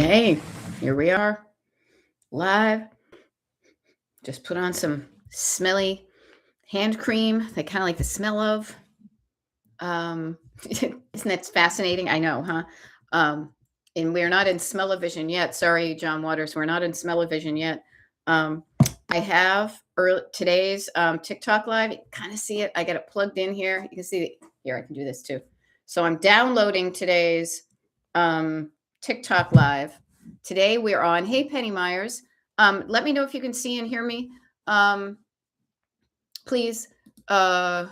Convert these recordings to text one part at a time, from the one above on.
Hey, here we are live. Just put on some smelly hand cream that kind of like the smell of. Isn't that fascinating? I know, huh? And we're not in smell-o-vision yet. Sorry, John Waters, we're not in smell-o-vision yet. Um, I have today's TikTok live. You kind of see it. I got it plugged in here. You can see it here. I can do this too. So I'm downloading today's TikTok live. Today we're on. Hey, Penny Myers. Let me know if you can see and hear me. Please. I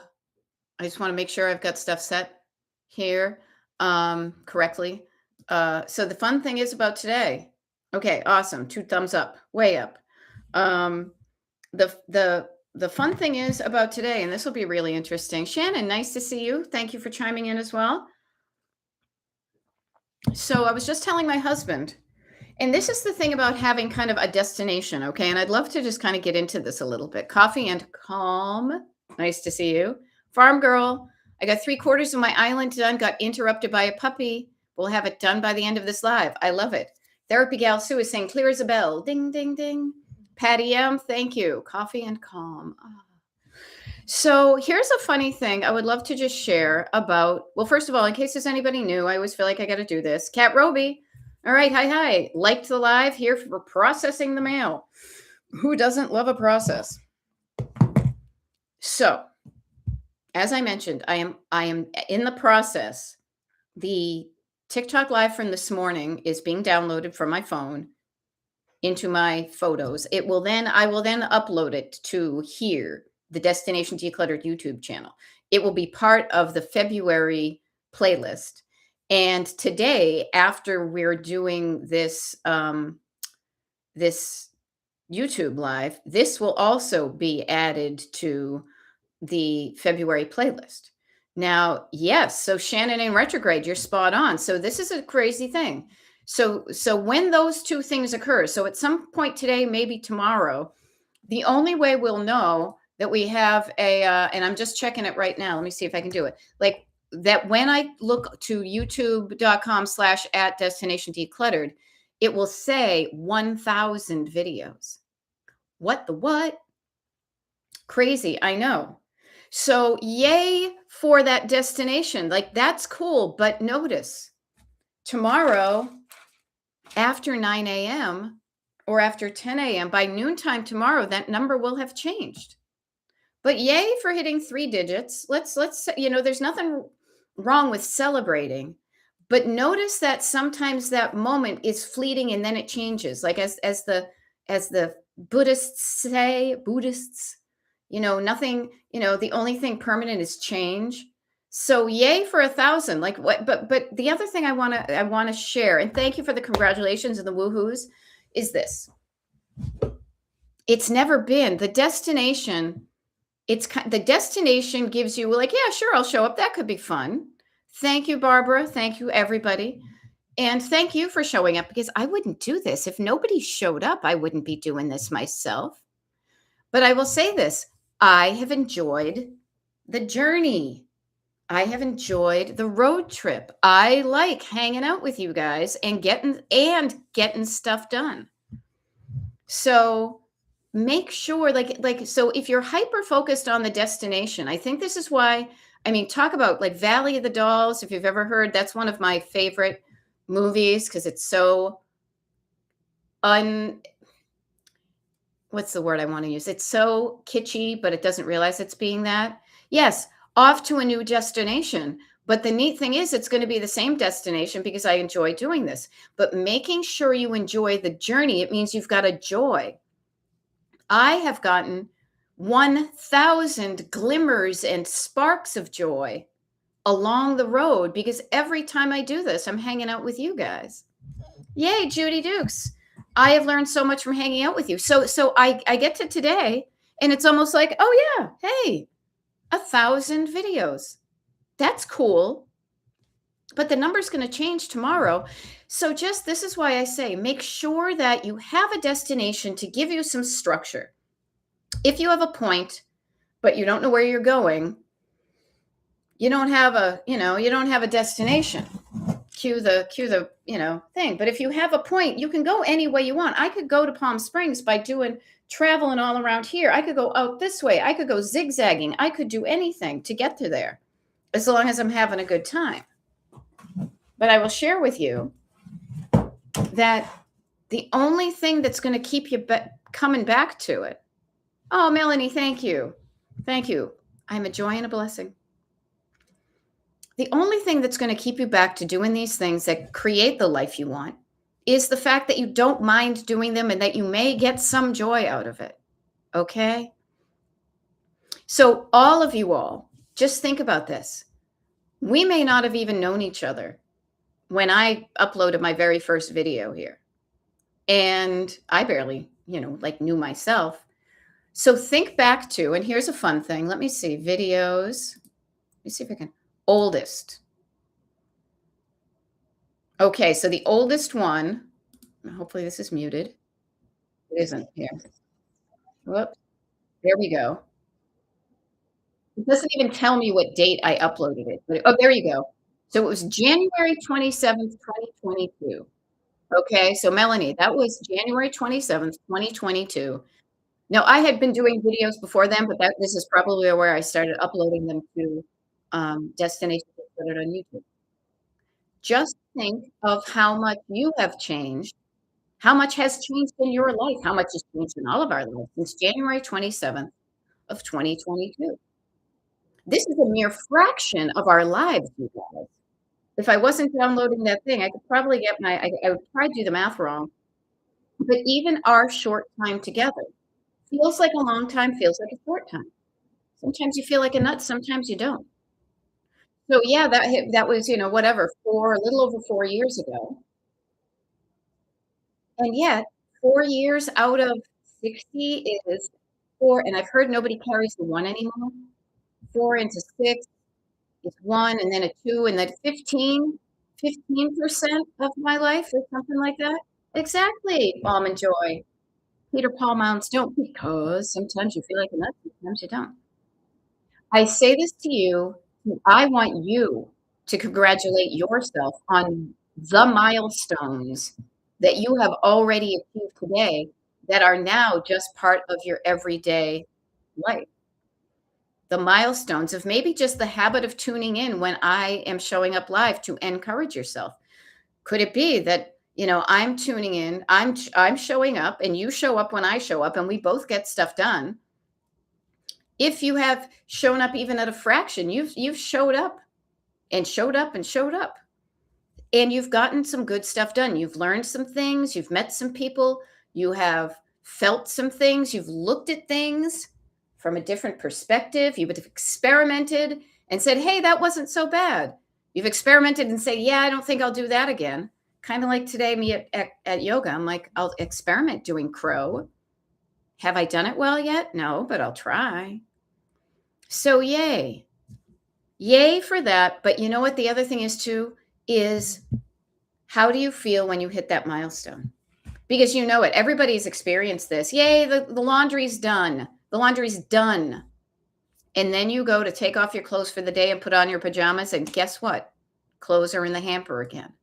just want to make sure I've got stuff set here correctly. So the fun thing is about today. Okay, awesome. 2 thumbs up, way up. The fun thing is about today, and this will be really interesting. Shannon, nice to see you. Thank you for chiming in as well. So I was just telling my husband, and this is the thing about having kind of a destination, okay? And I'd love to just kind of get into this a little bit. Coffee and Calm, nice to see you. Farm Girl, I got 3/4 of my island done, got interrupted by a puppy. We'll have it done by the end of this live. I love it. Therapy Gal Sue is saying, clear as a bell. Ding, ding, ding. Patty M, thank you. Coffee and Calm. So here's a funny thing I would love to just share about, well, first of all, in case there's anybody new, I always feel like I got to do this. Kat Roby, all right, hi. Liked the live here for processing the mail. Who doesn't love a process? So, as I mentioned, I am in the process. The TikTok live from this morning is being downloaded from my phone into my photos. I will then upload it to here, the Destination Decluttered YouTube channel. It will be part of the February playlist. And today, after we're doing this this YouTube live, this will also be added to the February playlist. Now, yes, so Shannon in retrograde, you're spot on. So this is a crazy thing. So when those two things occur, so at some point today, maybe tomorrow, the only way we'll know that we have a, and I'm just checking it right now. Let me see if I can do it. Like that when I look to youtube.com/@destination decluttered, it will say 1,000 videos. What? Crazy, I know. So yay for that destination. Like that's cool. But notice tomorrow after 9 a.m. or after 10 a.m. by noontime tomorrow, that number will have changed. But yay for hitting 3 digits. Let's there's nothing wrong with celebrating. But notice that sometimes that moment is fleeting and then it changes. Like as the Buddhists say, nothing, the only thing permanent is change. So yay for 1,000. Like what, but the other thing I want to share, and thank you for the congratulations and the woohoos, is this. It's never been the destination. The destination gives you like, yeah, sure, I'll show up. That could be fun. Thank you, Barbara. Thank you, everybody. And thank you for showing up, because I wouldn't do this. If nobody showed up, I wouldn't be doing this myself. But I will say this. I have enjoyed the journey. I have enjoyed the road trip. I like hanging out with you guys and getting stuff done. So make sure so if you're hyper focused on the destination, I think this is why, talk about like Valley of the Dolls. If you've ever heard, that's one of my favorite movies because it's so what's the word I want to use? It's so kitschy, but it doesn't realize it's being that. Yes, off to a new destination. But the neat thing is it's going to be the same destination because I enjoy doing this. But making sure you enjoy the journey, it means you've got a joy. I have gotten 1,000 glimmers and sparks of joy along the road because every time I do this, I'm hanging out with you guys. Yay, Judy Dukes. I have learned so much from hanging out with you. So I get to today and it's almost like, oh yeah, hey, 1,000 videos. That's cool. But the number's going to change tomorrow. So this is why I say, make sure that you have a destination to give you some structure. If you have a point, but you don't know where you're going, you don't have a destination. cue the thing. But if you have a point, you can go any way you want. I could go to Palm Springs by doing traveling all around here. I could go out this way. I could go zigzagging. I could do anything to get to there as long as I'm having a good time. But I will share with you that the only thing that's going to keep you coming back to it. Oh, Melanie, thank you. Thank you. I'm a joy and a blessing. The only thing that's going to keep you back to doing these things that create the life you want is the fact that you don't mind doing them and that you may get some joy out of it. Okay? So all of you all, just think about this. We may not have even known each other when I uploaded my very first video here. And I barely, knew myself. So think back to, and here's a fun thing. Let me see, videos. Let me see if I can. Oldest. Okay, so the oldest one, hopefully this is muted. It isn't here. Whoops. There we go. It doesn't even tell me what date I uploaded it. But, oh, there you go. So it was January 27th, 2022. Okay, so Melanie, that was January 27th, 2022. Now, I had been doing videos before then, but this is probably where I started uploading them to destinations that put it on YouTube. Just think of how much you have changed, how much has changed in your life, how much has changed in all of our lives since January 27th of 2022. This is a mere fraction of our lives, you guys. If I wasn't downloading that thing, I could probably get I would probably do the math wrong. But even our short time together feels like a long time, feels like a short time. Sometimes you feel like a nut, sometimes you don't. So yeah, that was, whatever, a little over 4 years ago. And yet 4 years out of 60 is 4, and I've heard nobody carries the 1 anymore. 4 into 6 is 1, and then a 2, and then 15% of my life or something like that. Exactly, Balm and Joy. Peter Paul Mounds don't, because sometimes you feel like a nut, sometimes you don't. I say this to you, I want you to congratulate yourself on the milestones that you have already achieved today that are now just part of your everyday life. The milestones of maybe just the habit of tuning in when I am showing up live to encourage yourself. Could it be that, I'm tuning in, I'm showing up, and you show up when I show up, and we both get stuff done? If you have shown up even at a fraction, you've showed up and showed up and showed up, and you've gotten some good stuff done. You've learned some things, you've met some people, you have felt some things, you've looked at things from a different perspective, you've experimented and said, hey, that wasn't so bad. You've experimented and say, yeah, I don't think I'll do that again. Kind of like today, me at yoga. I'm like, I'll experiment doing crow. Have I done it well yet? No, but I'll try. So yay. Yay for that. But you know what the other thing is too, is how do you feel when you hit that milestone? Because you know it. Everybody's experienced this. Yay, the laundry's done. The laundry's done. And then you go to take off your clothes for the day and put on your pajamas, and guess what? Clothes are in the hamper again.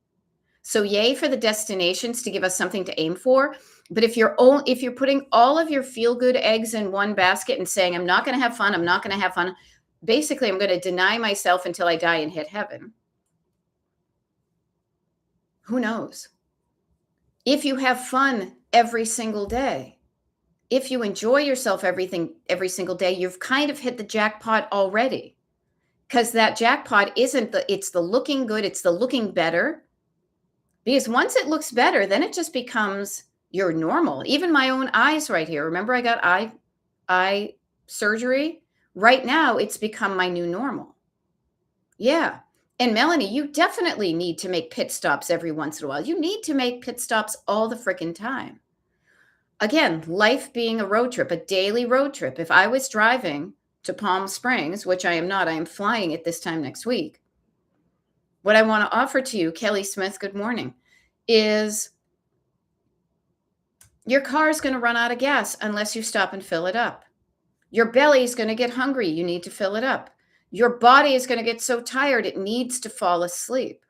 So yay for the destinations to give us something to aim for. But if you're putting all of your feel-good eggs in one basket and saying, I'm not going to have fun, I'm not going to have fun, basically I'm going to deny myself until I die and hit heaven. Who knows? If you have fun every single day, if you enjoy yourself every single day, you've kind of hit the jackpot already. Because that jackpot it's the looking good, it's the looking better. Because once it looks better, then it just becomes your normal. Even my own eyes right here. Remember I got eye surgery? Right now, it's become my new normal. Yeah. And Melanie, you definitely need to make pit stops every once in a while. You need to make pit stops all the freaking time. Again, life being a road trip, a daily road trip. If I was driving to Palm Springs, which I am not, I am flying at this time next week. What I want to offer to you, Kelly Smith, good morning, is your car is going to run out of gas unless you stop and fill it up. Your belly is going to get hungry. You need to fill it up. Your body is going to get so tired it needs to fall asleep.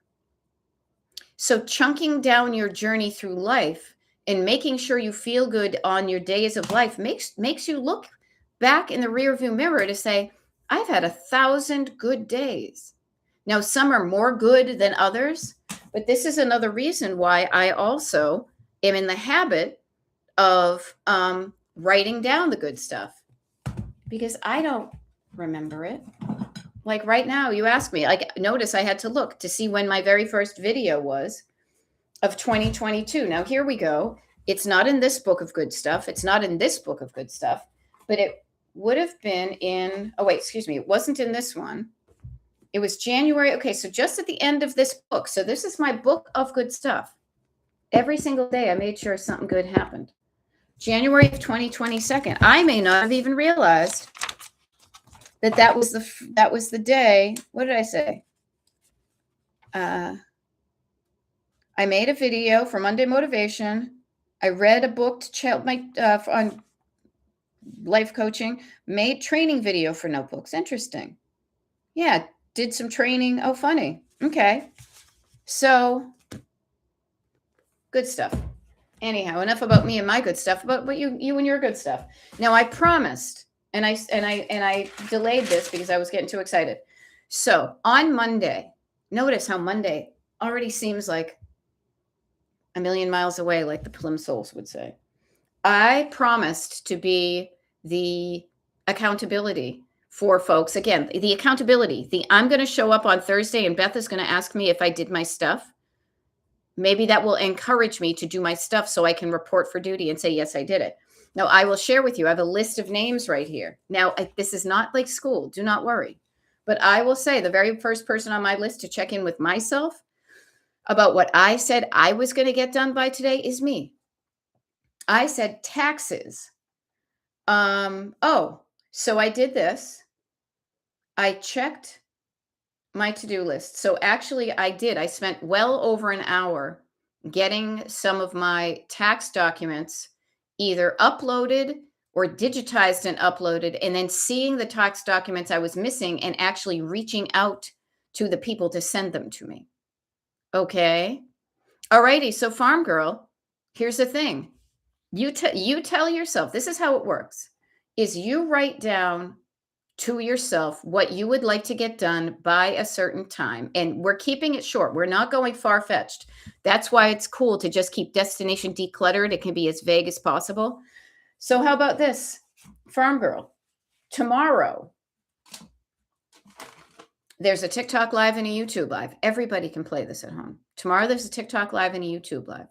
So chunking down your journey through life and making sure you feel good on your days of life makes you look back in the rearview mirror to say, I've had 1,000 good days. Now, some are more good than others, but this is another reason why I also am in the habit of writing down the good stuff, because I don't remember it. Like right now, you asked me, like, notice I had to look to see when my very first video was of 2022. Now, here we go. It's not in this book of good stuff. It's not in this book of good stuff, but it would have been in, oh, wait, excuse me. It wasn't in this one. It was January. Okay, so just at the end of this book. So this is my book of good stuff. Every single day, I made sure something good happened. January of 2022. I may not have even realized that was the day. What did I say? I made a video for Monday Motivation. I read a book to on life coaching. Made training video for notebooks. Interesting. Yeah, did some training. Oh, funny. Okay, so good stuff. Anyhow, enough about me and my good stuff. About what you and your good stuff. Now, I promised. And I delayed this because I was getting too excited. So on Monday, notice how Monday already seems like a million miles away, like the Plimsolls would say. I promised to be the accountability for folks. Again, the accountability. I'm going to show up on Thursday and Beth is going to ask me if I did my stuff. Maybe that will encourage me to do my stuff so I can report for duty and say, yes, I did it. Now, I will share with you, I have a list of names right here. Now, this is not like school. Do not worry. But I will say the very first person on my list to check in with myself about what I said I was going to get done by today is me. I said taxes. So I did this. I checked my to-do list. So actually, I spent well over an hour getting some of my tax documents either uploaded or digitized and uploaded, and then seeing the tax documents I was missing and actually reaching out to the people to send them to me. Okay. All righty. So farm girl, here's the thing. You tell yourself, this is how it works, is you write down to yourself what you would like to get done by a certain time. And we're keeping it short. We're not going far-fetched. That's why it's cool to just keep destination decluttered. It can be as vague as possible. So how about this, farm girl? Tomorrow, there's a TikTok live and a YouTube live. Everybody can play this at home. Tomorrow, there's a TikTok live and a YouTube live.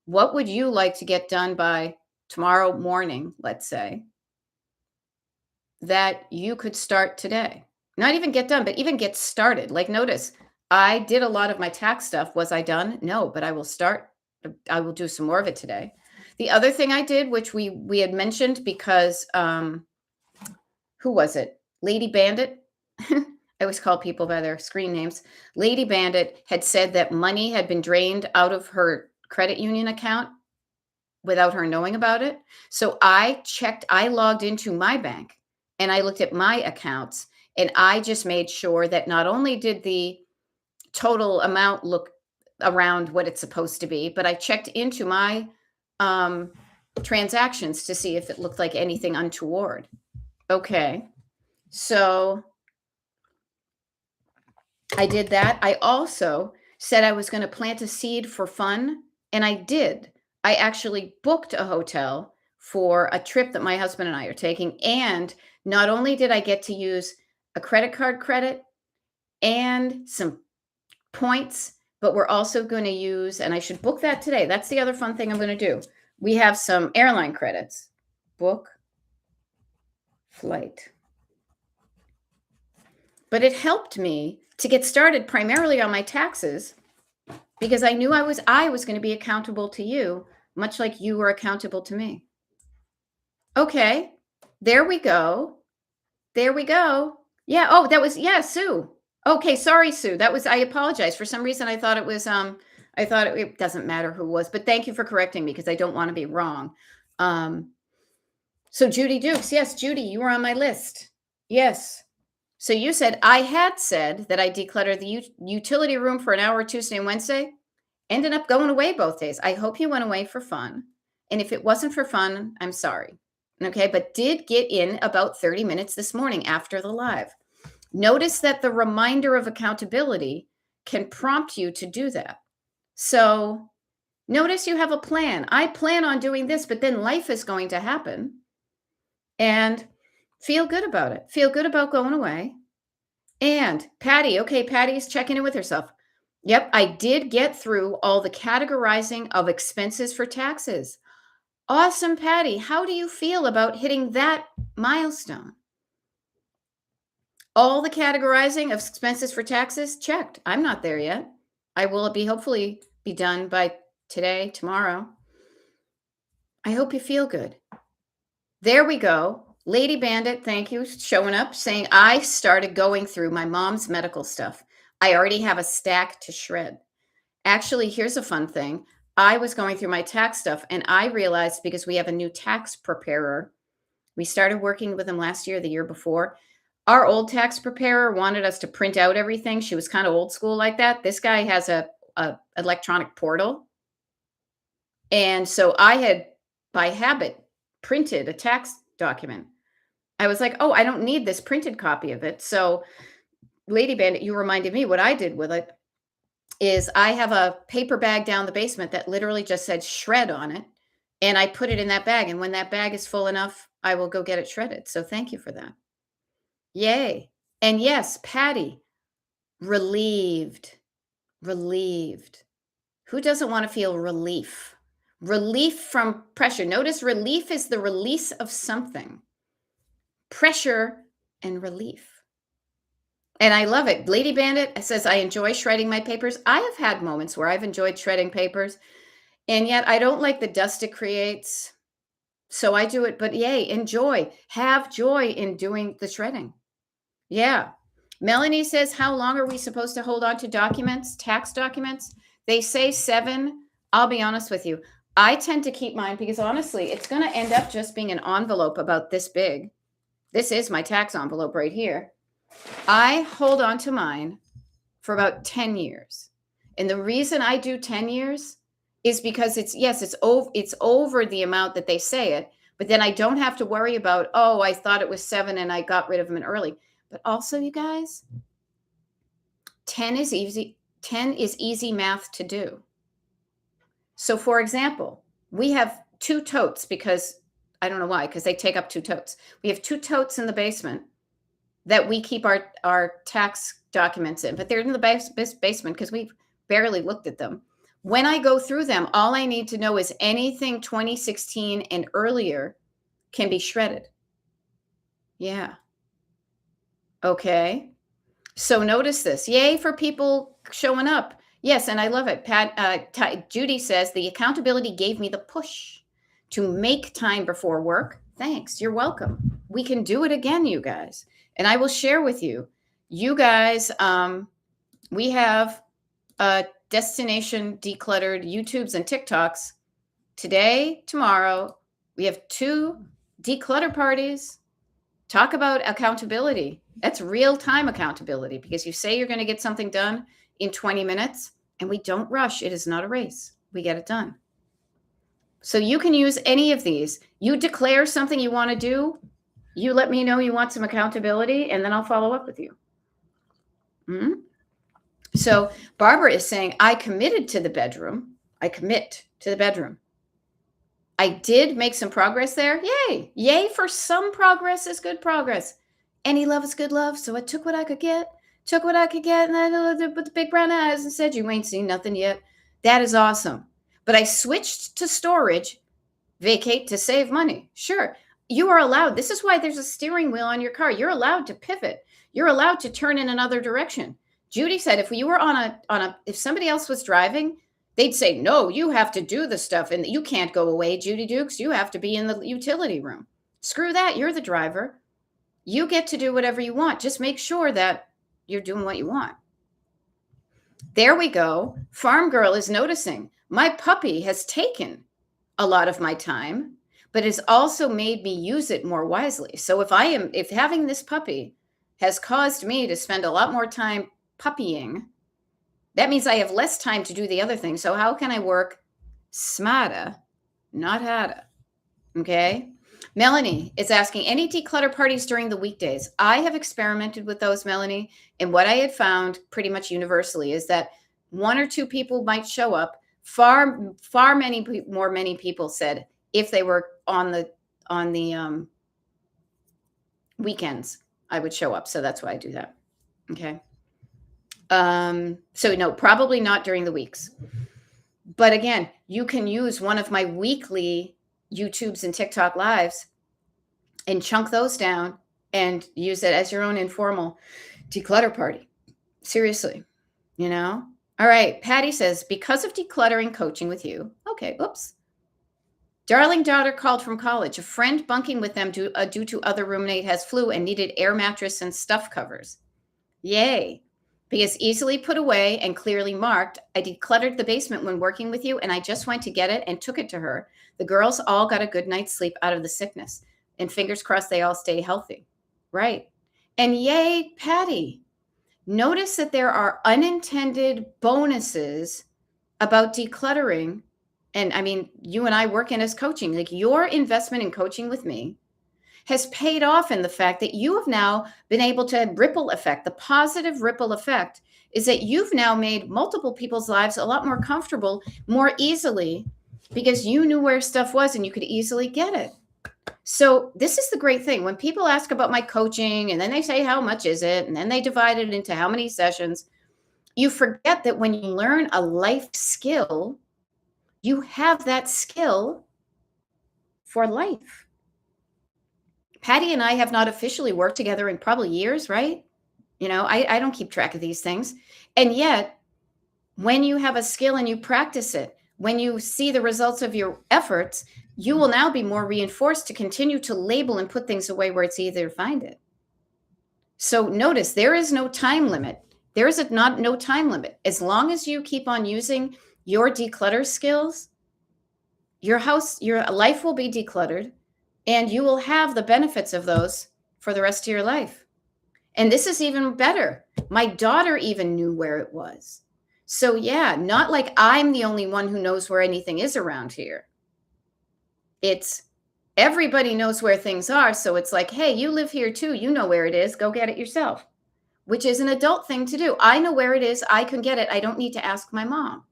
What would you like to get done by tomorrow morning, let's say, that you could start today? Not even get done, but even get started. Like, notice, I did a lot of my tax stuff. Was I done? No, but I will start. I will do some more of it today. The other thing I did, which we had mentioned because, who was it? Lady Bandit. I always call people by their screen names. Lady Bandit had said that money had been drained out of her credit union account without her knowing about it. So I logged into my bank and I looked at my accounts and I just made sure that not only did the total amount look around what it's supposed to be, but I checked into my transactions to see if it looked like anything untoward. Okay. So I did that. I also said I was going to plant a seed for fun, and I did. I actually booked a hotel for a trip that my husband and I are taking, and not only did I get to use a credit card credit and some points, but we're also going to use, and I should book that today. That's the other fun thing I'm going to do. We have some airline credits. Book flight. But it helped me to get started primarily on my taxes because I knew I was going to be accountable to you, much like you were accountable to me. Okay, there we go. There we go. Yeah. Oh, that was, yeah, Sue. Okay, sorry, Sue. I apologize. For some reason, I thought it was, it doesn't matter who it was, but thank you for correcting me because I don't want to be wrong. So Judy Dukes, yes, Judy, you were on my list. Yes. So you said, I had said that I decluttered the utility room for an hour Tuesday and Wednesday. ended up going away both days. I hope you went away for fun. And if it wasn't for fun, I'm sorry. Okay. But did get in about 30 minutes this morning after the live. Notice that the reminder of accountability can prompt you to do that. So notice you have a plan. I plan on doing this, but then life is going to happen. And feel good about it. Feel good about going away. And Patty, okay, Patty's checking in with herself. Yep, I did get through all the categorizing of expenses for taxes. Awesome, Patty. How do you feel about hitting that milestone? All the categorizing of expenses for taxes checked. I'm not there yet. I will be hopefully be done by today, tomorrow. I hope you feel good. There we go. Lady Bandit, thank you, showing up, saying I started going through my mom's medical stuff. I already have a stack to shred. Actually, here's a fun thing. I was going through my tax stuff and I realized because we have a new tax preparer, we started working with him last year, the year before. Our old tax preparer wanted us to print out everything. She was kind of old school like that. This guy has a electronic portal. And so I had, by habit, printed a tax document. I was like, oh, I don't need this printed copy of it. So Lady Bandit, you reminded me what I did with it is I have a paper bag down the basement that literally just said shred on it. And I put it in that bag. And when that bag is full enough, I will go get it shredded. So thank you for that. Yay. And yes, Patty, relieved. Who doesn't want to feel relief? Relief from pressure. Notice relief is the release of something. Pressure and relief. And I love it. Lady Bandit says, I enjoy shredding my papers. I have had moments where I've enjoyed shredding papers, and yet I don't like the dust it creates. So I do it, but yay, enjoy. Have joy in doing the shredding. Yeah. Melanie says, how long are we supposed to hold on to documents, tax documents? They say 7. I'll be honest with you. I tend to keep mine because honestly, it's going to end up just being an envelope about this big. This is my tax envelope right here. I hold on to mine for about 10 years. And the reason I do 10 years is because it's over the amount that they say it, but then I don't have to worry about, oh, I thought it was 7 and I got rid of them early. But also, you guys, 10 is easy. 10 is easy math to do. So for example, we have 2 totes because I don't know why, because they take up 2 totes. We have 2 totes in the basement that we keep our tax documents in, but they're in the basement because we've barely looked at them. When I go through them, all I need to know is anything 2016 and earlier can be shredded. Yeah. Okay. So notice this. Yay for people showing up. Yes, and I love it. Judy says, the accountability gave me the push to make time before work. Thanks. You're welcome. We can do it again, you guys. And I will share with you. You guys, we have Destination Decluttered YouTubes and TikToks. Today, tomorrow, we have 2 declutter parties. Talk about accountability. That's real-time accountability because you say you're going to get something done in 20 minutes and we don't rush. It is not a race. We get it done. So you can use any of these. You declare something you want to do. You let me know you want some accountability and then I'll follow up with you. Mm-hmm. So Barbara is saying, I committed to the bedroom. I commit to the bedroom. I did make some progress there. Yay. Yay for some progress is good progress. Any love is good love. So I took what I could get, and then I looked with the big brown eyes and said, you ain't seen nothing yet. That is awesome. But I switched to storage, vacate to save money. Sure. You are allowed. This is why there's a steering wheel on your car. You're allowed to pivot. You're allowed to turn in another direction. Judy said, if you were if somebody else was driving, they'd say, no, you have to do the stuff and you can't go away, Judy Dukes. You have to be in the utility room. Screw that. You're the driver. You get to do whatever you want. Just make sure that you're doing what you want. There we go. Farm Girl is noticing my puppy has taken a lot of my time, but has also made me use it more wisely. So if having this puppy has caused me to spend a lot more time puppying, That means I have less time to do the other thing. So how can I work smarter, not harder? Okay. Melanie is asking, any declutter parties during the weekdays? I have experimented with those, Melanie. And what I had found pretty much universally is that one or two people might show up. Far many people said if they were on the weekends, I would show up. So that's why I do that. Okay. So no, probably not during the weeks. But again, you can use one of my weekly YouTubes and TikTok lives and chunk those down and use it as your own informal declutter party. Seriously, you know? All right. Patty says, because of decluttering coaching with you. Okay. Oops. Darling daughter called from college. A friend bunking with them due to other roommate has flu and needed air mattress and stuff covers. Yay. Because easily put away and clearly marked, I decluttered the basement when working with you, and I just went to get it and took it to her. The girls all got a good night's sleep out of the sickness, and fingers crossed they all stay healthy. Right. And yay, Patty. Notice that there are unintended bonuses about decluttering. And I mean, you and I work in as coaching, like your investment in coaching with me has paid off in the fact that you have now been able to ripple effect. The positive ripple effect is that you've now made multiple people's lives a lot more comfortable more easily because you knew where stuff was and you could easily get it. So this is the great thing. When people ask about my coaching and then they say, how much is it? And then they divide it into how many sessions. You forget that when you learn a life skill, you have that skill for life. Patty and I have not officially worked together in probably years, right? You know, I don't keep track of these things. And yet, when you have a skill and you practice it, when you see the results of your efforts, you will now be more reinforced to continue to label and put things away where it's easier to find it. So notice there is no time limit. There is no time limit. As long as you keep on using your declutter skills, your life will be decluttered. And you will have the benefits of those for the rest of your life. And this is even better. My daughter even knew where it was. So yeah, not like I'm the only one who knows where anything is around here. It's everybody knows where things are. So it's like, hey, you live here too. You know where it is. Go get it yourself, which is an adult thing to do. I know where it is. I can get it. I don't need to ask my mom.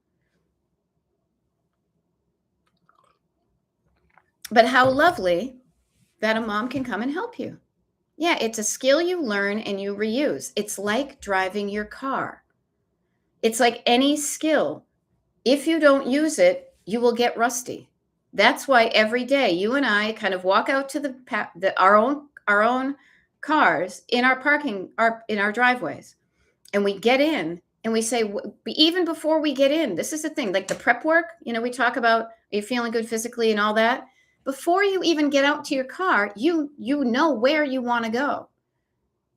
But how lovely that a mom can come and help you. Yeah, it's a skill you learn and you reuse. It's like driving your car. It's like any skill. If you don't use it, you will get rusty. That's why every day you and I kind of walk out to our own cars in our driveways, and we get in and we say, even before we get in, this is the thing, like the prep work, you know, we talk about, are you feeling good physically and all that? Before you even get out to your car, you know where you want to go.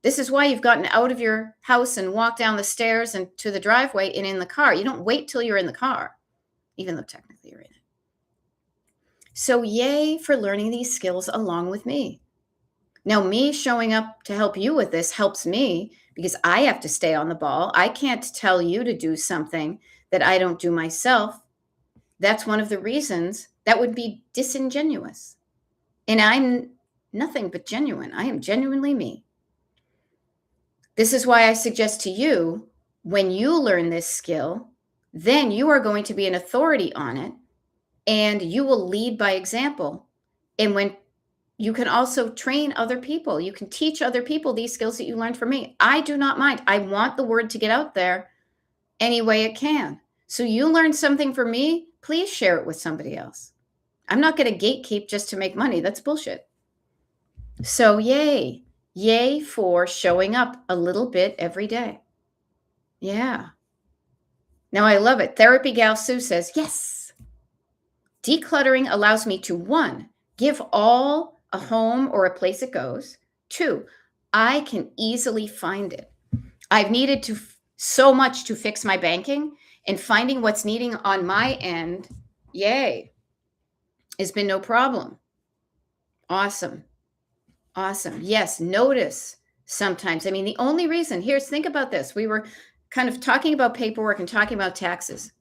This is why you've gotten out of your house and walked down the stairs and to the driveway and in the car. You don't wait till you're in the car, even though technically you're in it. So yay for learning these skills along with me. Now, me showing up to help you with this helps me because I have to stay on the ball. I can't tell you to do something that I don't do myself. That's one of the reasons that would be disingenuous. And I'm nothing but genuine. I am genuinely me. This is why I suggest to you, when you learn this skill, then you are going to be an authority on it and you will lead by example. And when you can also train other people, you can teach other people these skills that you learned from me. I do not mind. I want the word to get out there any way it can. So you learn something from me, please share it with somebody else. I'm not going to gatekeep just to make money. That's bullshit. So yay. Yay for showing up a little bit every day. Yeah. Now I love it. Therapy Gal Sue says, yes. Decluttering allows me to, 1, give all a home or a place it goes. 2, I can easily find it. I've needed to so much to fix my banking, and finding what's needing on my end, yay, has been no problem. Awesome. Awesome. Yes, notice sometimes. I mean, the only reason, think about this. We were kind of talking about paperwork and talking about taxes.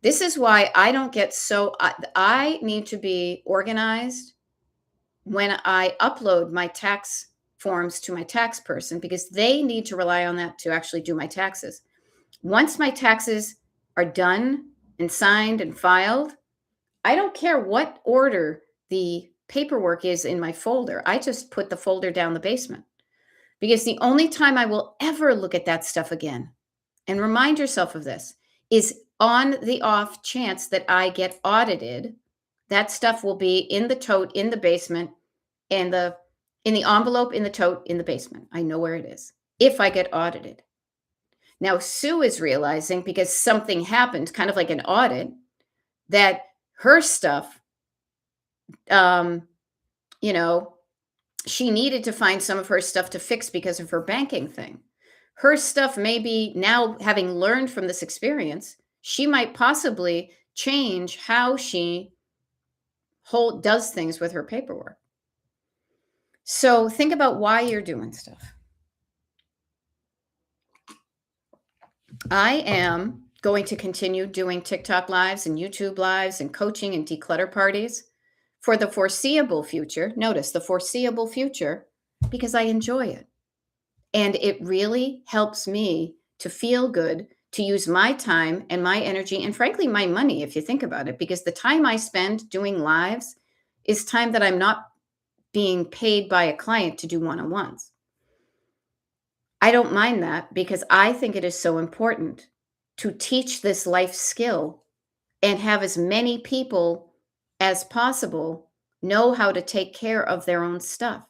This is why I don't get so, I need to be organized when I upload my tax forms to my tax person, because they need to rely on that to actually do my taxes. Once my taxes are done and signed and filed, I don't care what order the paperwork is in my folder. I just put the folder down the basement, because the only time I will ever look at that stuff again, and remind yourself of this, is on the off chance that I get audited. That stuff will be in the tote in the basement, and in the envelope in the tote in the basement. I know where it is if I get audited. Now, Sue is realizing, because something happened, kind of like an audit, that her stuff, um, you know, she needed to find some of her stuff to fix because of her banking thing. Her stuff may be now, having learned from this experience, she might possibly change how she does things with her paperwork. So think about why you're doing stuff. I am going to continue doing TikTok lives and YouTube lives and coaching and declutter parties for the foreseeable future. Notice the foreseeable future, because I enjoy it. And it really helps me to feel good, to use my time and my energy, and frankly, my money, if you think about it, because the time I spend doing lives is time that I'm not being paid by a client to do one-on-ones. I don't mind that, because I think it is so important to teach this life skill and have as many people as possible know how to take care of their own stuff.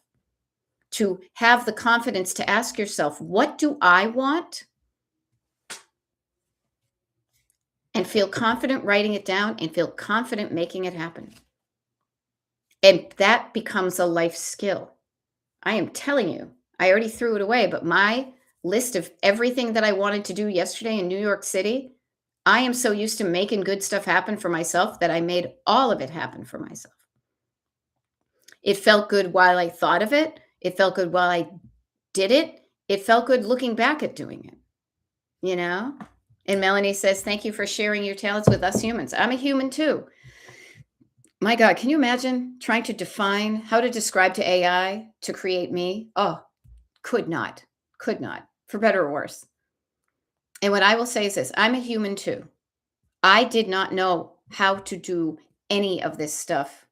To have the confidence to ask yourself, what do I want? And feel confident writing it down and feel confident making it happen. And that becomes a life skill. I am telling you, I already threw it away, but my list of everything that I wanted to do yesterday in New York City, I am so used to making good stuff happen for myself that I made all of it happen for myself. It felt good while I thought of it. It felt good while I did it. It felt good looking back at doing it, you know? And Melanie says, thank you for sharing your talents with us humans. I'm a human too. My God, can you imagine trying to define how to describe to AI to create me? Oh, could not, for better or worse. And what I will say is this, I'm a human too. I did not know how to do any of this stuff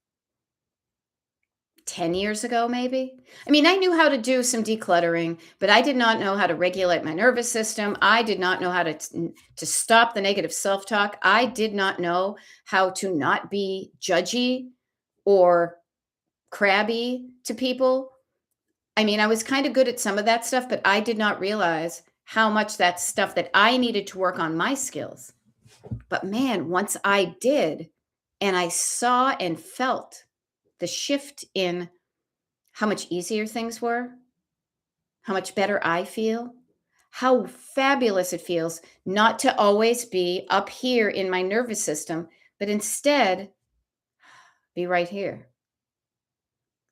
10 years ago, maybe. I mean, I knew how to do some decluttering, but I did not know how to regulate my nervous system. I did not know how to stop the negative self-talk. I did not know how to not be judgy or crabby to people. I mean, I was kind of good at some of that stuff, but I did not realize how much that stuff that I needed to work on my skills. But man, once I did, and I saw and felt the shift in how much easier things were, how much better I feel, how fabulous it feels not to always be up here in my nervous system, but instead be right here.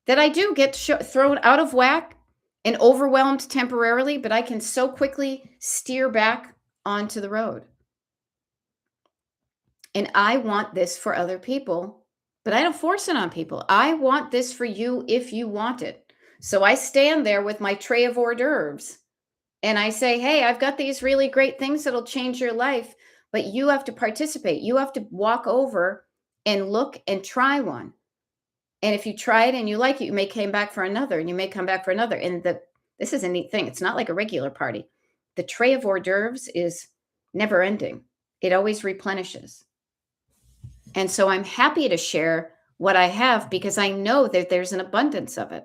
That I do get thrown out of whack and overwhelmed temporarily, but I can so quickly steer back onto the road. And I want this for other people, but I don't force it on people. I want this for you if you want it. So I stand there with my tray of hors d'oeuvres and I say, hey, I've got these really great things that'll change your life, but you have to participate. You have to walk over and look and try one. And if you try it and you like it, you may come back for another, and you may come back for another. And this is a neat thing. It's not like a regular party. The tray of hors d'oeuvres is never ending. It always replenishes. And so I'm happy to share what I have, because I know that there's an abundance of it,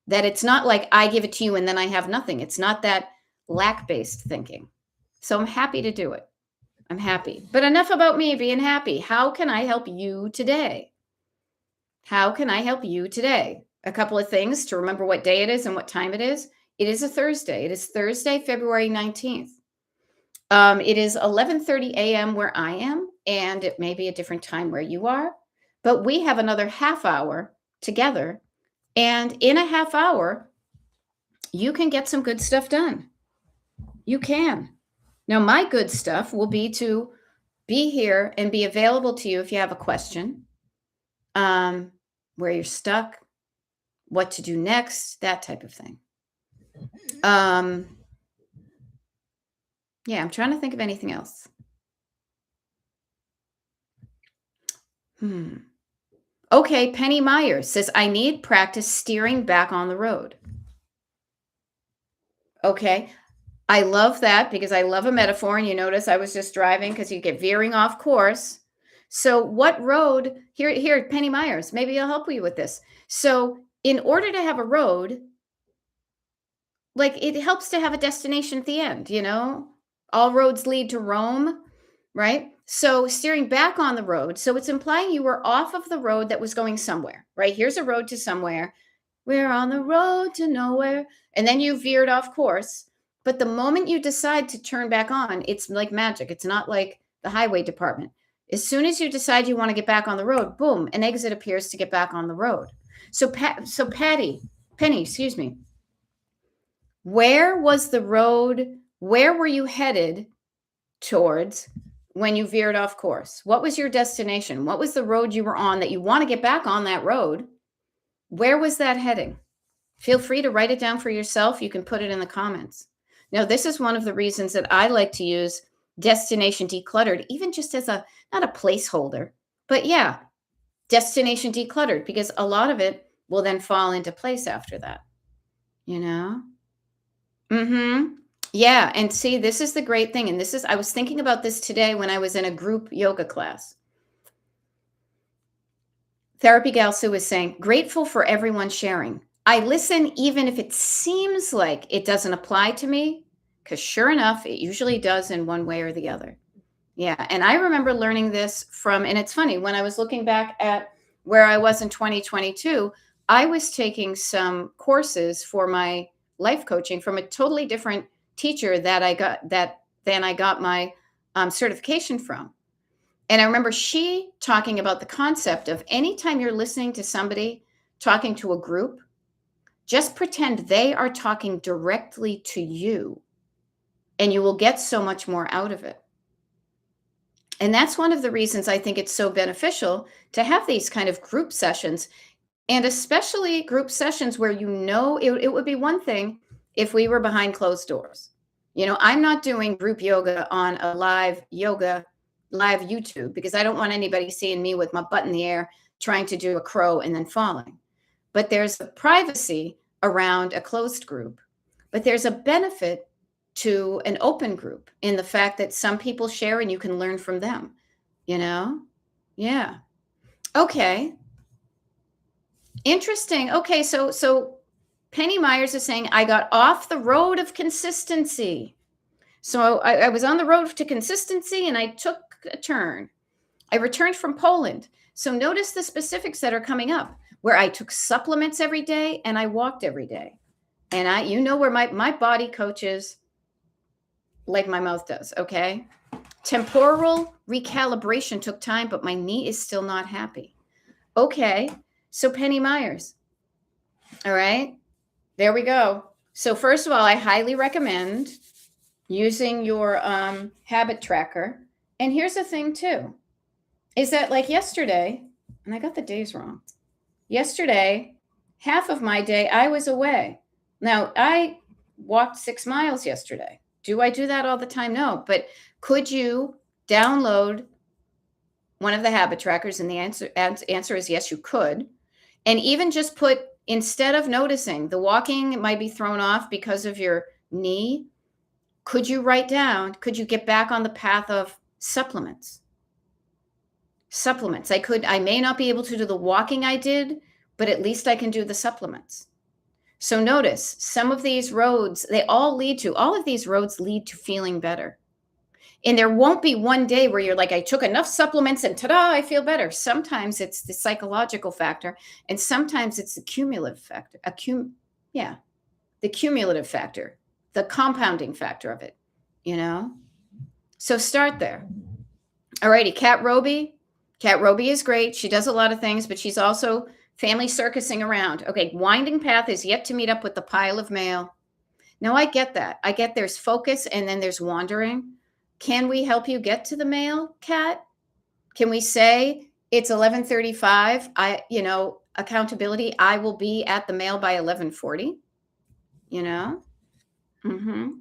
that it's not like I give it to you and then I have nothing. It's not that lack-based thinking. So I'm happy to do it. I'm happy. But enough about me being happy. How can I help you today? How can I help you today? A couple of things to remember what day it is and what time it is. It is a Thursday. It is Thursday, February 19th. It is 11:30 a.m. where I am, and it may be a different time where you are, but we have another half hour together. And in a half hour, you can get some good stuff done. You can. Now, my good stuff will be to be here and be available to you if you have a question, um, where you're stuck, what to do next, that type of thing. Yeah, I'm trying to think of anything else. Hmm. Okay, Penny Myers says, I need practice steering back on the road. Okay, I love that because I love a metaphor. And you notice I was just driving because you get veering off course. So, what road here, Penny Myers? Maybe I'll help you with this. So, in order to have a road, like it helps to have a destination at the end, all roads lead to Rome, right? So steering back on the road, so it's implying you were off of the road that was going somewhere, right? Here's a road to somewhere. We're on the road to nowhere, and then you veered off course. But the moment you decide to turn back on, it's like magic. It's not like the highway department. As soon as you decide you want to get back on the road, boom, an exit appears to get back on the road. So Penny, excuse me, where was the road? Where were you headed towards when you veered off course? What was your destination? What was the road you were on that you want to get back on that road? Where was that heading? Feel free to write it down for yourself. You can put it in the comments. Now, this is one of the reasons that I like to use destination decluttered, even just as not a placeholder, but yeah, destination decluttered, because a lot of it will then fall into place after that, you know? Yeah, and see, this is the great thing, and I was thinking about this today when I was in a group yoga class. Therapy Gal Sue was saying, grateful for everyone sharing. I listen even if it seems like it doesn't apply to me, because sure enough, it usually does in one way or the other. Yeah, and I remember learning this and it's funny, when I was looking back at where I was in 2022, I was taking some courses for my life coaching from a totally different teacher than I got my certification from. And I remember she talking about the concept of anytime you're listening to somebody talking to a group, just pretend they are talking directly to you, and you will get so much more out of it. And that's one of the reasons I think it's so beneficial to have these kind of group sessions, and especially group sessions where it would be one thing if we were behind closed doors. I'm not doing group yoga on a live YouTube, because I don't want anybody seeing me with my butt in the air trying to do a crow and then falling. But there's a privacy around a closed group. But there's a benefit to an open group in the fact that some people share and you can learn from them, Yeah. Okay. Interesting. Okay, so Penny Myers is saying, I got off the road of consistency. So I was on the road to consistency and I took a turn. I returned from Poland. So notice the specifics that are coming up, where I took supplements every day and I walked every day. And where my body coaches like my mouth does, okay? Temporal recalibration took time, but my knee is still not happy. Okay, so Penny Myers. All right, there we go. So first of all, I highly recommend using your habit tracker. And here's the thing too, is that like yesterday, and I got the days wrong. Yesterday, half of my day, I was away. Now, I walked 6 miles yesterday. Do I do that all the time? No. But could you download one of the habit trackers? And the answer is yes, you could. And even just put, instead of noticing the walking might be thrown off because of your knee, could you write down, could you get back on the path of supplements? Supplements. I may not be able to do the walking I did, but at least I can do the supplements. So notice some of these roads, all of these roads lead to feeling better. And there won't be one day where you're like, I took enough supplements and ta-da, I feel better. Sometimes it's the psychological factor, and sometimes it's the cumulative factor. The cumulative factor, the compounding factor of it, So start there. All righty, Kat Roby. Kat Roby is great. She does a lot of things, but she's also family circusing around. Okay, winding path is yet to meet up with the pile of mail. Now I get that. I get there's focus and then there's wandering. Can we help you get to the mail, Kat? Can we say it's 11:35? Accountability, I will be at the mail by 11:40, you know? Mhm.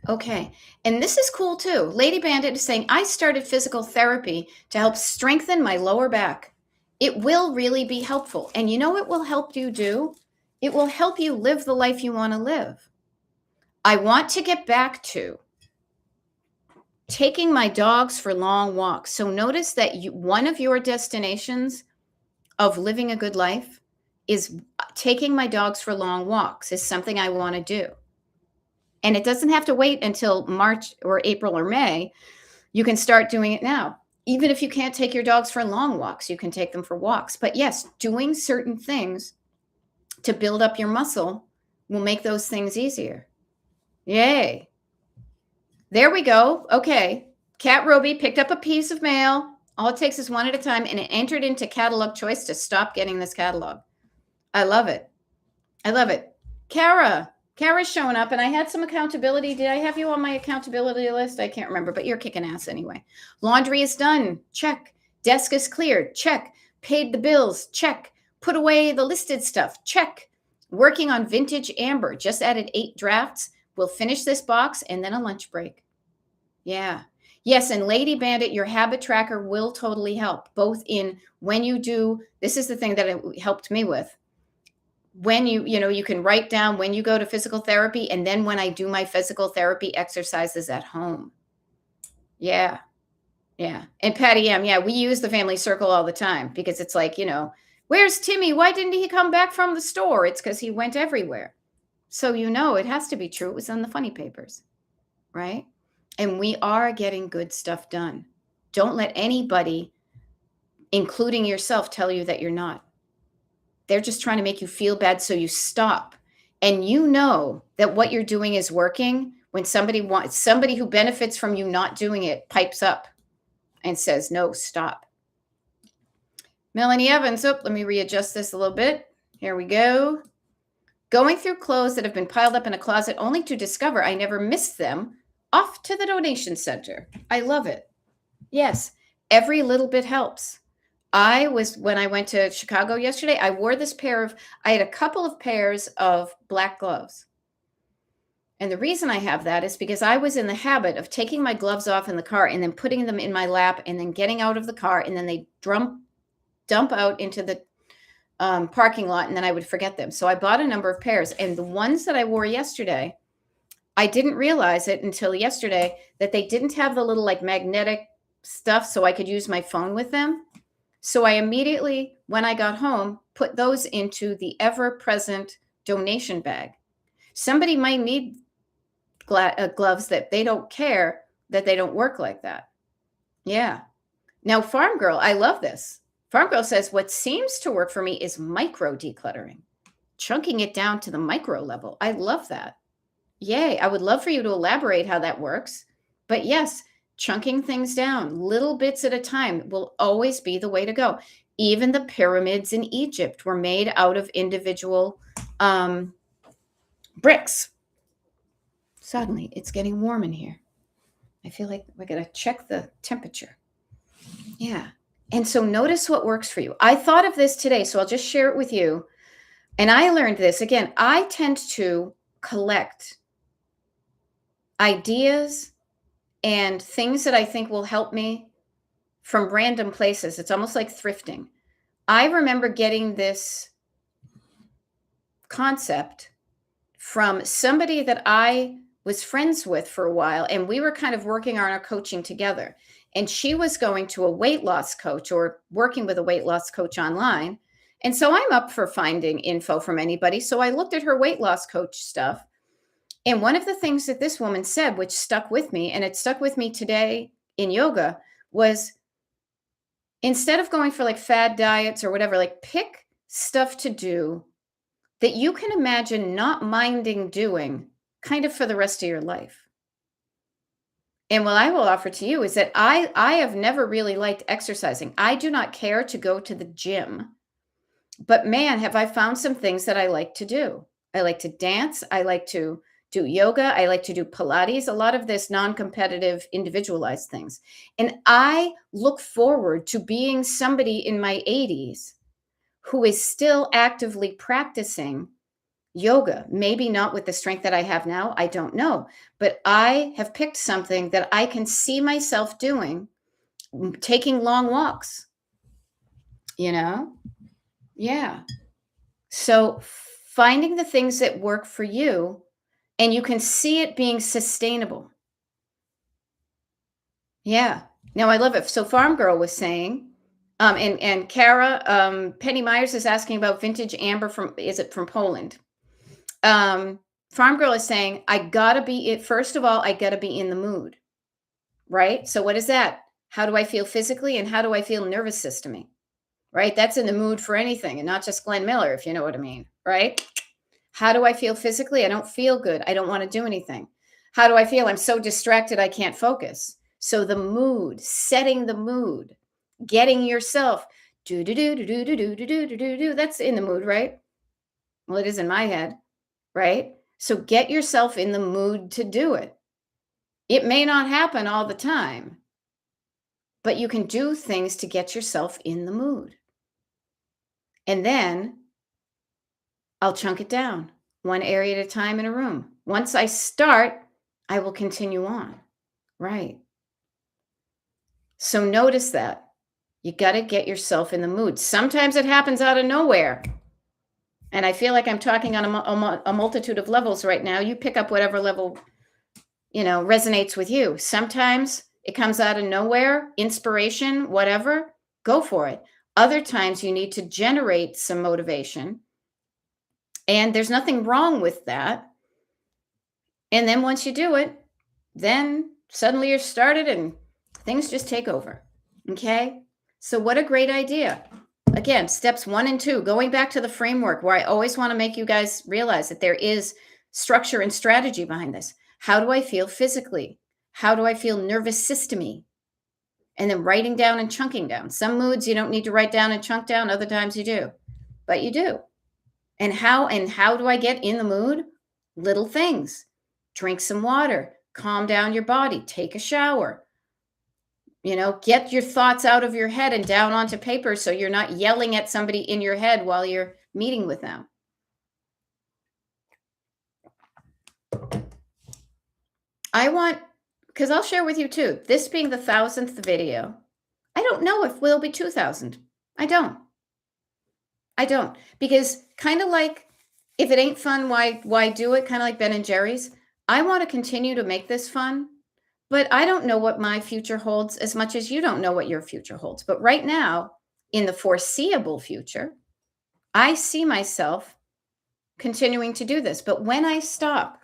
Okay. And this is cool too. Lady Bandit is saying, I started physical therapy to help strengthen my lower back. It will really be helpful. And you know what will help you do? It will help you live the life you want to live. I want to get back to taking my dogs for long walks. So notice that one of your destinations of living a good life is taking my dogs for long walks is something I want to do. And it doesn't have to wait until March or April or May. You can start doing it now. Even if you can't take your dogs for long walks, you can take them for walks. But yes, doing certain things to build up your muscle will make those things easier. Yay. There we go. Okay. Kat Roby picked up a piece of mail. All it takes is one at a time, and it entered into catalog choice to stop getting this catalog. I love it. I love it. Kara's showing up, and I had some accountability. Did I have you on my accountability list? I can't remember, but you're kicking ass anyway. Laundry is done. Check. Desk is cleared. Check. Paid the bills. Check. Put away the listed stuff. Check. Working on vintage amber. Just added 8 drafts. We'll finish this box and then a lunch break. Yeah. Yes, and Lady Bandit, your habit tracker will totally help, both in when you do, this is the thing that it helped me with. When you can write down when you go to physical therapy, and then when I do my physical therapy exercises at home. Yeah. Yeah. And Patty M, yeah, we use the family circle all the time because it's like, where's Timmy? Why didn't he come back from the store? It's because he went everywhere. So, it has to be true. It was on the funny papers, right? And we are getting good stuff done. Don't let anybody, including yourself, tell you that you're not. They're just trying to make you feel bad so you stop. And you know that what you're doing is working when somebody who benefits from you not doing it pipes up and says, no, stop. Melanie Evans, let me readjust this a little bit. Here we go. Going through clothes that have been piled up in a closet only to discover I never missed them. Off to the donation center. I love it. Yes, every little bit helps. When I went to Chicago yesterday, I wore this I had a couple of pairs of black gloves. And the reason I have that is because I was in the habit of taking my gloves off in the car and then putting them in my lap and then getting out of the car, and then they dump out into the parking lot, and then I would forget them. So I bought a number of pairs, and the ones that I wore yesterday, I didn't realize it until yesterday that they didn't have the little magnetic stuff so I could use my phone with them. So I immediately, when I got home, put those into the ever-present donation bag. Somebody might need gloves that they don't care that they don't work like that. Yeah. Now, Farm Girl, I love this. Farm Girl says, what seems to work for me is micro decluttering, chunking it down to the micro level. I love that. Yay. I would love for you to elaborate how that works. But yes, chunking things down, little bits at a time, will always be the way to go. Even the pyramids in Egypt were made out of individual bricks. Suddenly, it's getting warm in here. I feel like we're going to check the temperature. Yeah. And so notice what works for you. I thought of this today, so I'll just share it with you. And I learned this. Again, I tend to collect ideas and things that I think will help me from random places. It's almost like thrifting. I remember getting this concept from somebody that I was friends with for a while, and we were kind of working on our coaching together. And she was going to a weight loss coach or working with a weight loss coach online. And so I'm up for finding info from anybody. So I looked at her weight loss coach stuff. And one of the things that this woman said, which stuck with me, and it stuck with me today in yoga, was instead of going for fad diets or whatever, pick stuff to do that you can imagine not minding doing kind of for the rest of your life. And what I will offer to you is that I have never really liked exercising. I do not care to go to the gym, but man, have I found some things that I like to do. I like to dance. I like to do yoga. I like to do Pilates, a lot of this non competitive, individualized things. And I look forward to being somebody in my 80s who is still actively practicing yoga. Maybe not with the strength that I have now. I don't know. But I have picked something that I can see myself doing, taking long walks, you know? Yeah. So finding the things that work for you, and you can see it being sustainable. Yeah. Now I love it. So Farm Girl was saying, and Kara, Penny Myers is asking about vintage amber is it from Poland? Farm Girl is saying, I gotta be it. First of all, I gotta be in the mood, right? So what is that? How do I feel physically, and how do I feel nervous system? Right? That's in the mood for anything, and not just Glenn Miller, if you know what I mean, right? How do I feel physically? I don't feel good. I don't want to do anything. How do I feel? I'm so distracted, I can't focus. So the mood, setting the mood, getting yourself do do do do do do do do do do do. That's in the mood, right? Well, it is in my head, right? So get yourself in the mood to do it. It may not happen all the time, but you can do things to get yourself in the mood. And then I'll chunk it down, one area at a time in a room. Once I start, I will continue on. Right. So notice that. You got to get yourself in the mood. Sometimes it happens out of nowhere. And I feel like I'm talking on a multitude of levels right now. You pick up whatever level, resonates with you. Sometimes it comes out of nowhere, inspiration, whatever, go for it. Other times you need to generate some motivation. And there's nothing wrong with that. And then once you do it, then suddenly you're started and things just take over. Okay. So what a great idea. Again, steps 1 and 2, going back to the framework where I always want to make you guys realize that there is structure and strategy behind this. How do I feel physically? How do I feel nervous system-y? And then writing down and chunking down. Some moods you don't need to write down and chunk down. Other times you do, but you do. And how do I get in the mood? Little things. Drink some water, calm down your body, take a shower. Get your thoughts out of your head and down onto paper so you're not yelling at somebody in your head while you're meeting with them. Because I'll share with you too, this being the 1,000th video, I don't know if we'll be 2,000. I don't. Because kind of like, if it ain't fun, why do it? Kind of like Ben and Jerry's. I want to continue to make this fun, but I don't know what my future holds as much as you don't know what your future holds. But right now, in the foreseeable future, I see myself continuing to do this. But when I stop,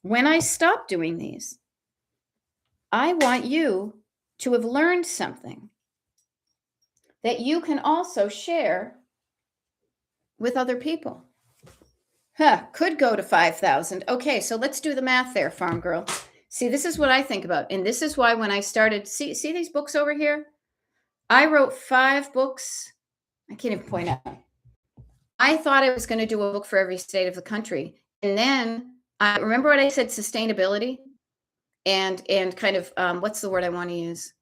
when I stop doing these, I want you to have learned something that you can also share with other people. Could go to 5,000. Okay, so let's do the math there, Farm Girl. See, this is what I think about. And this is why when I started, see these books over here? I wrote 5 books. I can't even point out. I thought I was going to do a book for every state of the country. And then I remember what I said, sustainability and kind of, what's the word I want to use?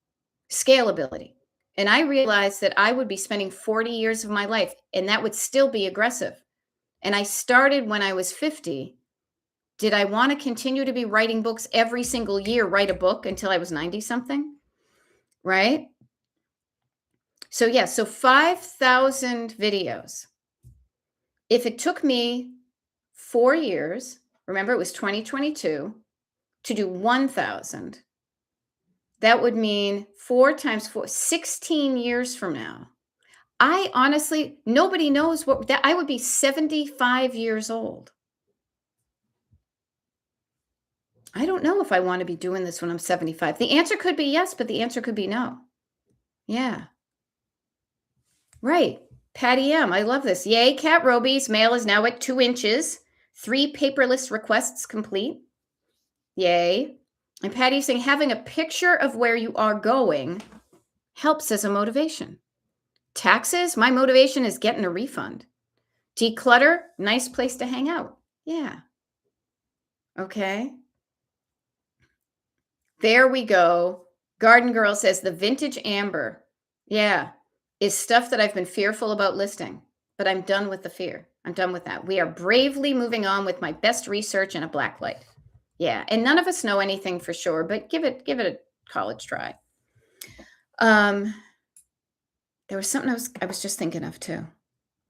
Scalability. And I realized that I would be spending 40 years of my life, and that would still be aggressive. And I started when I was 50. Did I want to continue to be writing books every single year, write a book until I was 90 something? Right? So yeah, so 5,000 videos. If it took me 4 years, remember it was 2022, to do 1,000, that would mean 4 times 4, 16 years from now. I honestly, nobody knows that I would be 75 years old. I don't know if I want to be doing this when I'm 75. The answer could be yes, but the answer could be no. Yeah. Right. Patty M. I love this. Yay, Cat Roby's mail is now at 2 inches. 3 paperless requests complete. Yay. And Patty's saying having a picture of where you are going helps as a motivation. Taxes, my motivation is getting a refund. Declutter, nice place to hang out. Yeah. Okay. There we go. Garden Girl says the vintage amber. Yeah. Is stuff that I've been fearful about listing, but I'm done with the fear. I'm done with that. We are bravely moving on with my best research and a black light. Yeah. And none of us know anything for sure, but give it a college try. There was something I was just thinking of too.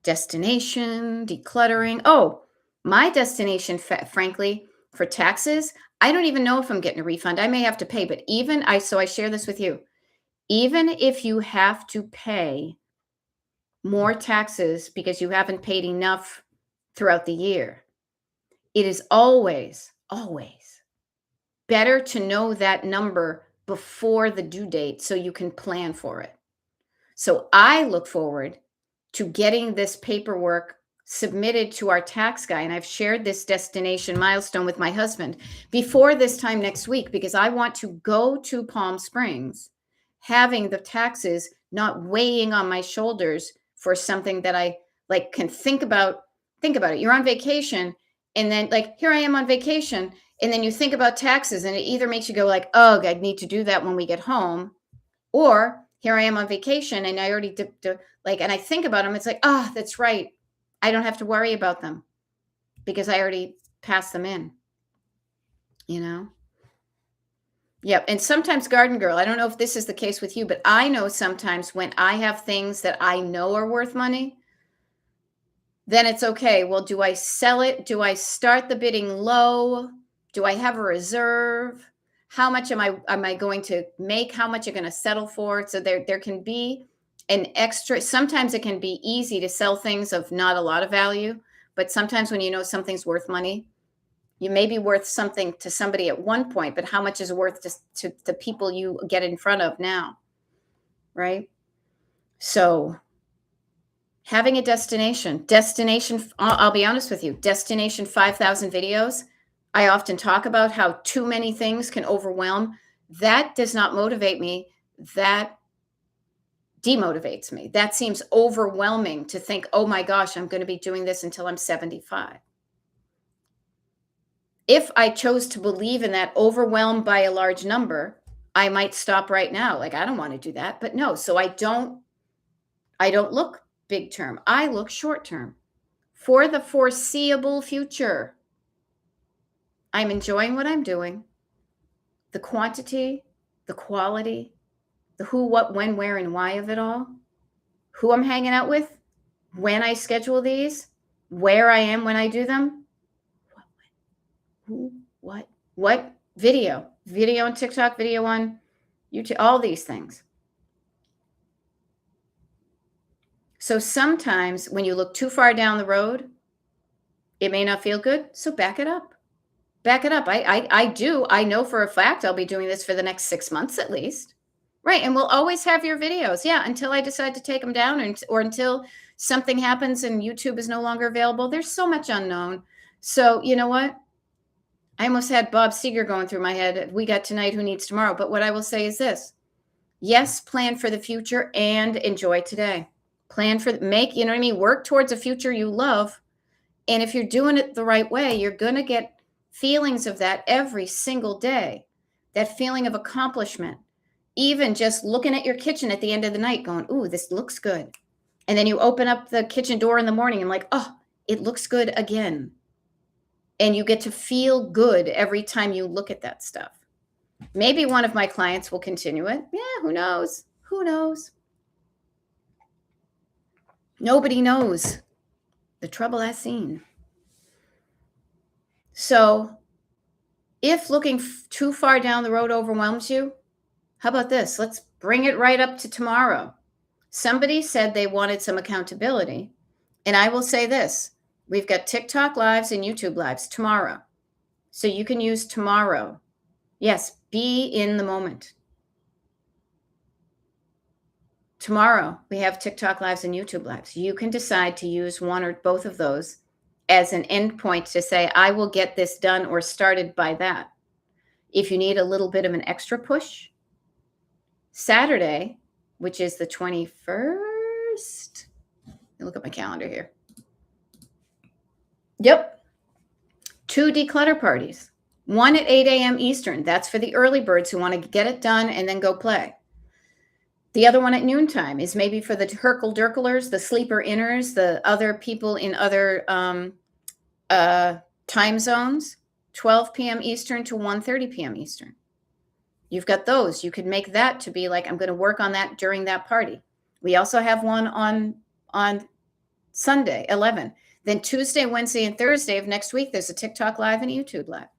Destination, decluttering. Oh, my destination, frankly, for taxes, I don't even know if I'm getting a refund. I may have to pay, but so I share this with you. Even if you have to pay more taxes because you haven't paid enough throughout the year, it is always, always better to know that number before the due date so you can plan for it. So I look forward to getting this paperwork submitted to our tax guy. And I've shared this destination milestone with my husband before this time next week, because I want to go to Palm Springs, having the taxes not weighing on my shoulders for something that I like can think about. Think about it. You're on vacation, and then like, here I am on vacation. And then you think about taxes, and it either makes you go like, oh, I need to do that when we get home. Or here I am on vacation and I already and I think about them. It's like, oh, that's right. I don't have to worry about them because I already passed them in, you know? Yep. And sometimes, Garden Girl, I don't know if this is the case with you, but I know sometimes when I have things that I know are worth money, then it's okay. Well, do I sell it? Do I start the bidding low? Do I have a reserve? How much am I going to make? How much you're going to settle for? So there can be an extra. Sometimes it can be easy to sell things of not a lot of value, but sometimes when you know something's worth money, you may be worth something to somebody at one point, but how much is worth to the people you get in front of now, right? So having a destination, I'll be honest with you, destination 5,000 videos. I often talk about how too many things can overwhelm. That does not motivate me. That demotivates me. That seems overwhelming to think, oh my gosh, I'm going to be doing this until I'm 75. If I chose to believe in that overwhelmed by a large number, I might stop right now. Like, I don't want to do that. But no, so I don't look big term. I look short term for the foreseeable future. I'm enjoying what I'm doing. The quantity, the quality, the who, what, when, where, and why of it all, who I'm hanging out with, when I schedule these, where I am when I do them, who, what, video on TikTok, video on YouTube, all these things. So sometimes when you look too far down the road, it may not feel good. So back it up. Back it up. I know for a fact I'll be doing this for the next 6 months at least. Right. And we'll always have your videos. Yeah. Until I decide to take them down or until something happens and YouTube is no longer available. There's so much unknown. So you know what? I almost had Bob Seger going through my head. We got tonight, who needs tomorrow? But what I will say is this. Yes, plan for the future and enjoy today. You know what I mean? Work towards a future you love. And if you're doing it the right way, you're going to get feelings of that every single day. That feeling of accomplishment. Even just looking at your kitchen at the end of the night going, ooh, this looks good. And then you open up the kitchen door in the morning and like, oh, it looks good again. And you get to feel good every time you look at that stuff. Maybe one of my clients will continue it. Yeah, who knows? Who knows? Nobody knows the trouble I've seen. So if looking too far down the road overwhelms you, how about this? Let's bring it right up to tomorrow. Somebody said they wanted some accountability. And I will say this. We've got TikTok lives and YouTube lives tomorrow. So you can use tomorrow. Yes, be in the moment. Tomorrow, we have TikTok lives and YouTube lives. You can decide to use one or both of those as an endpoint to say, I will get this done or started by that. If you need a little bit of an extra push, Saturday, which is the 21st. Look at my calendar here. Yep. 2 declutter parties. One at 8 a.m. Eastern. That's for the early birds who want to get it done and then go play. The other one at noontime is maybe for the Herkle-Durklers, the sleeper inners, the other people in other time zones, 12 p.m. Eastern to 1:30 p.m. Eastern. You've got those. You could make that to be like, I'm going to work on that during that party. We also have one on Sunday, 11. Then Tuesday, Wednesday, and Thursday of next week, there's a TikTok live and a YouTube live.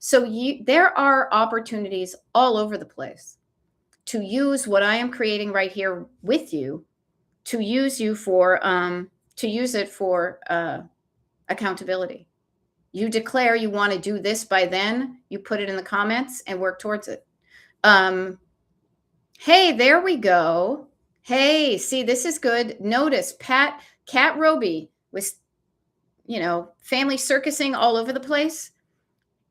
So there are opportunities all over the place to use what I am creating right here with you, to use it for accountability. You declare you want to do this by then, you put it in the comments and work towards it. Hey, there we go. Hey, see, this is good. Notice Cat Roby was, family circusing all over the place.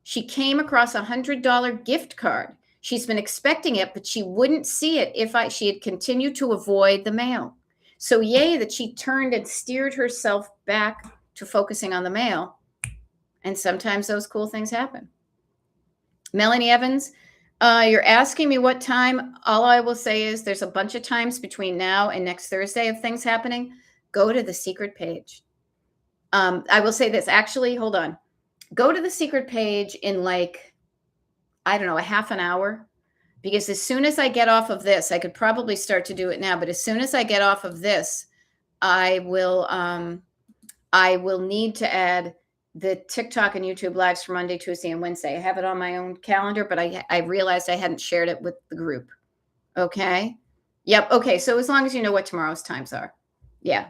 She came across $100 gift card. She's been expecting it, but she wouldn't see it if she had continued to avoid the mail. So yay that she turned and steered herself back to focusing on the mail. And sometimes those cool things happen. Melanie Evans, you're asking me what time. All I will say is there's a bunch of times between now and next Thursday of things happening. Go to the secret page. I will say this, actually, hold on. Go to the secret page in a half an hour, because as soon as I get off of this, I could probably start to do it now, but as soon as I get off of this, I will need to add the TikTok and YouTube lives for Monday, Tuesday, and Wednesday. I have it on my own calendar, but I realized I hadn't shared it with the group. Okay. Yep. Okay. So as long as you know what tomorrow's times are. Yeah.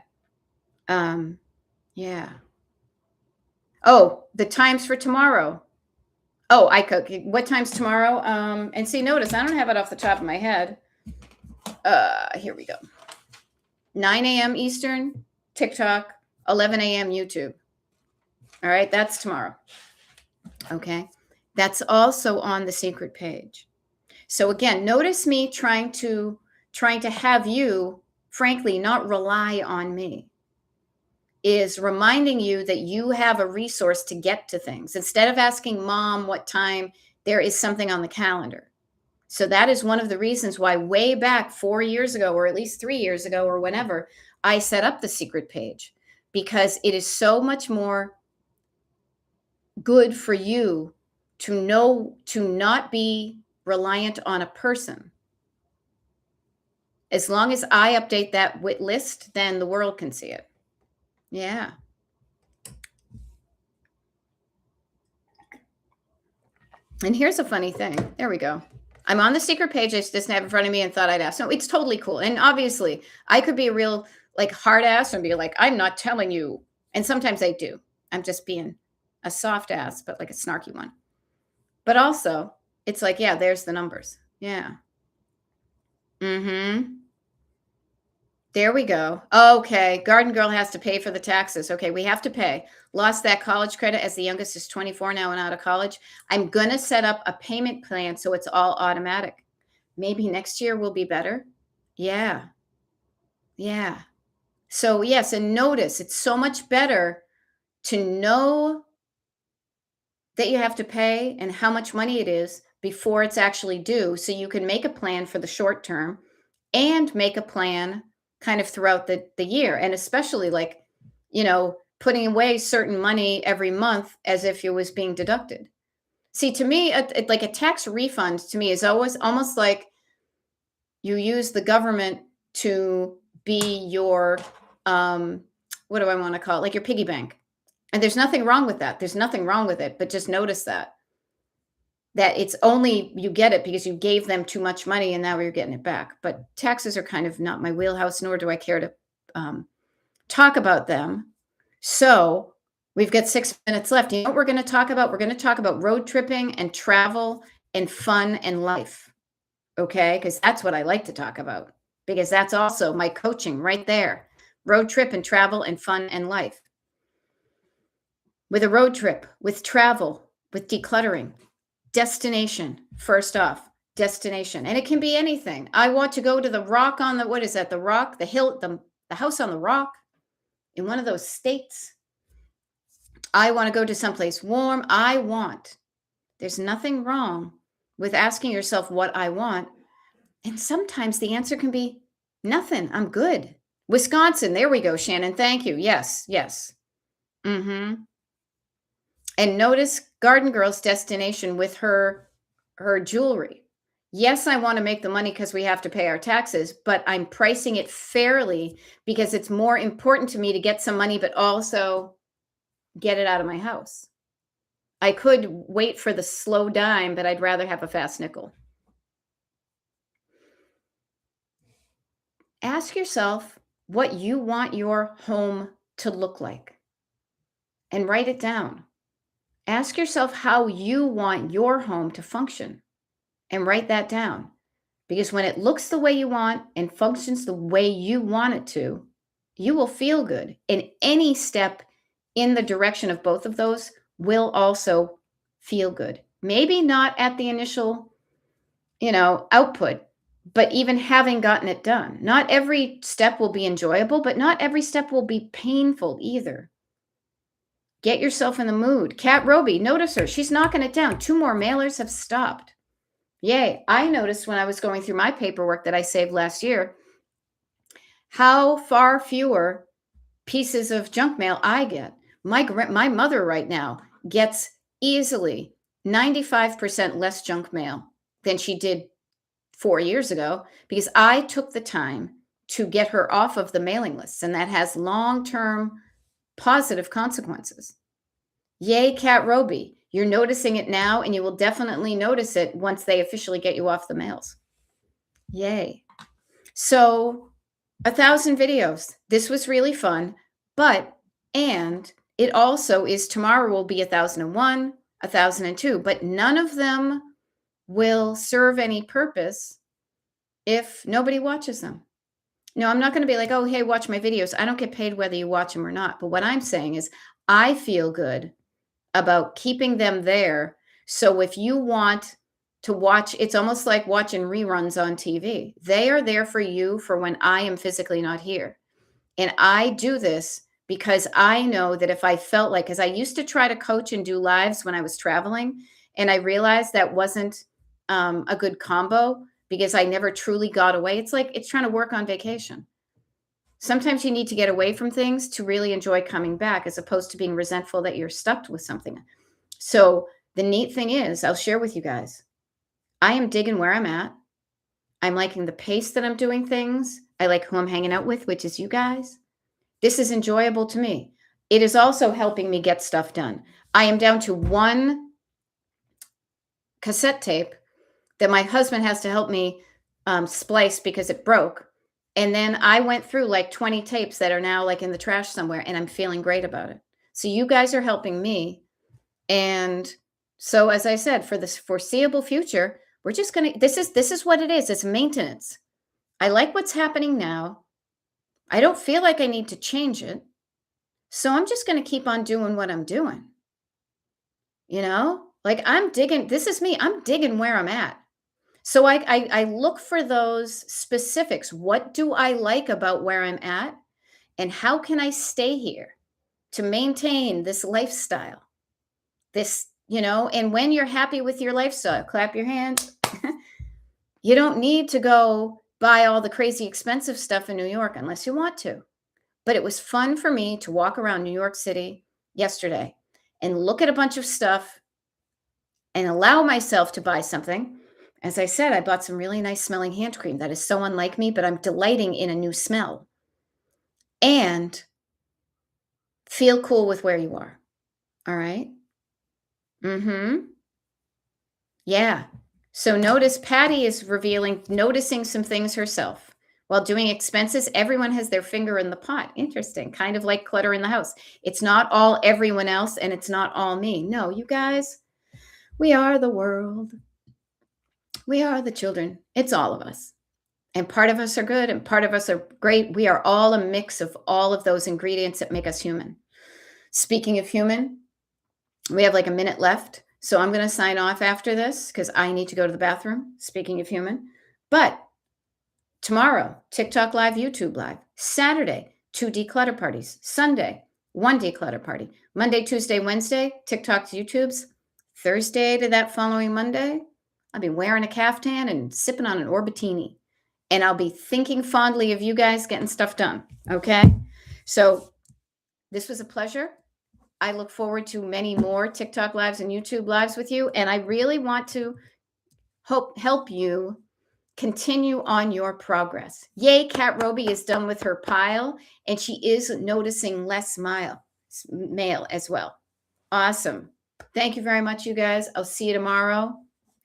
Yeah. Oh, the times for tomorrow. Oh, what time's tomorrow? And see, notice I don't have it off the top of my head. Here we go. 9 a.m. Eastern, TikTok, 11 a.m. YouTube. All right, that's tomorrow. Okay, that's also on the secret page. So again, notice me trying to have you, frankly, not rely on me, is reminding you that you have a resource to get to things. Instead of asking mom what time, there is something on the calendar. So that is one of the reasons why way back 4 years ago, or at least 3 years ago, or whenever, I set up the secret page, because it is so much more good for you to know, to not be reliant on a person. As long as I update that list, then the world can see it. Yeah. And here's a funny thing. There we go. I'm on the secret page. I just didn't have it in front of me and thought I'd ask. No, it's totally cool. And obviously I could be a real hard ass and be like, I'm not telling you. And sometimes I do. I'm just being a soft ass, but like a snarky one. But also it's like, yeah, there's the numbers. Yeah. Mm-hmm. There we go. Okay. Garden Girl has to pay for the taxes. Okay. We have to pay. Lost that college credit as the youngest is 24 now and out of college. I'm going to set up a payment plan so it's all automatic. Maybe next year will be better. Yeah. Yeah. So yes. And notice it's so much better to know that you have to pay and how much money it is before it's actually due. So you can make a plan for the short term and make a plan kind of throughout the year. And especially putting away certain money every month as if it was being deducted. See, to me, a tax refund to me is always almost like you use the government to be your, what do I want to call it? Like your piggy bank. And there's nothing wrong with that. There's nothing wrong with it. But just notice that it's only, you get it because you gave them too much money and now you're getting it back. But taxes are kind of not my wheelhouse, nor do I care to talk about them. So we've got 6 minutes left. You know what we're going to talk about? We're going to talk about road tripping and travel and fun and life. Okay? Because that's what I like to talk about, because that's also my coaching right there. Road trip and travel and fun and life. With a road trip, with travel, with decluttering, destination, first off, destination. And it can be anything. I want to go to the rock on the, what is that? The rock, the hill, the house on the rock in one of those states. I want to go to someplace warm. I want. There's nothing wrong with asking yourself what I want. And sometimes the answer can be nothing. I'm good. Wisconsin. There we go, Shannon. Thank you. Yes, yes. Mm-hmm. And notice Garden Girl's destination with her jewelry. Yes, I want to make the money because we have to pay our taxes, but I'm pricing it fairly because it's more important to me to get some money, but also get it out of my house. I could wait for the slow dime, but I'd rather have a fast nickel. Ask yourself what you want your home to look like and write it down. Ask yourself how you want your home to function and write that down. Because when it looks the way you want and functions the way you want it to, you will feel good. And any step in the direction of both of those will also feel good. Maybe not at the initial, output, but even having gotten it done. Not every step will be enjoyable, but not every step will be painful either. Get yourself in the mood. Kat Roby, notice her. She's knocking it down. 2 more mailers have stopped. Yay. I noticed when I was going through my paperwork that I saved last year, how far fewer pieces of junk mail I get. My mother right now gets easily 95% less junk mail than she did 4 years ago because I took the time to get her off of the mailing lists, and that has long-term positive consequences. Yay, Kat Roby. You're noticing it now, and you will definitely notice it once they officially get you off the mails. Yay. So 1,000 videos. This was really fun, and it also is tomorrow will be 1,001, 1,002, but none of them will serve any purpose if nobody watches them. No, I'm not going to be like, oh, hey, watch my videos. I don't get paid whether you watch them or not. But what I'm saying is I feel good about keeping them there. So if you want to watch, it's almost like watching reruns on TV. They are there for you for when I am physically not here. And I do this because I know that if I felt like, because I used to try to coach and do lives when I was traveling, and I realized that wasn't a good combo because I never truly got away. It's like it's trying to work on vacation. Sometimes you need to get away from things to really enjoy coming back, as opposed to being resentful that you're stuck with something. So the neat thing is, I'll share with you guys, I am digging where I'm at. I'm liking the pace that I'm doing things. I like who I'm hanging out with, which is you guys. This is enjoyable to me. It is also helping me get stuff done. I am down to 1 cassette tape that my husband has to help me splice because it broke. And then I went through like 20 tapes that are now like in the trash somewhere, and I'm feeling great about it. So you guys are helping me. And so, as I said, for this foreseeable future, we're just going to, this is what it is. It's maintenance. I like what's happening now. I don't feel like I need to change it. So I'm just going to keep on doing what I'm doing. Like I'm digging, this is me. I'm digging where I'm at. So I look for those specifics. What do I like about where I'm at? And how can I stay here to maintain this lifestyle? And when you're happy with your lifestyle, clap your hands. You don't need to go buy all the crazy expensive stuff in New York unless you want to. But it was fun for me to walk around New York City yesterday and look at a bunch of stuff and allow myself to buy something. As I said, I bought some really nice smelling hand cream that is so unlike me, but I'm delighting in a new smell. And feel cool with where you are. All right? Yeah. So notice Patty is noticing some things herself. While doing expenses, everyone has their finger in the pot. Interesting. Kind of like clutter in the house. It's not all everyone else, and it's not all me. No, you guys, we are the world. We are the children. It's all of us. And part of us are good and part of us are great. We are all a mix of all of those ingredients that make us human. Speaking of human, we have like a minute left. So I'm going to sign off after this because I need to go to the bathroom. Speaking of human. But tomorrow, TikTok Live, YouTube Live. Saturday, 2 declutter parties. Sunday, One declutter party. Monday, Tuesday, Wednesday, TikToks, YouTubes. Thursday to that following Monday, I'll be wearing a caftan and sipping on an Orbatini. And I'll be thinking fondly of you guys getting stuff done. Okay. So this was a pleasure. I look forward to many more TikTok lives and YouTube lives with you. And I really want to help you continue on your progress. Yay, Kat Roby is done with her pile, and she is noticing less mail as well. Awesome. Thank you very much, you guys. I'll see you tomorrow.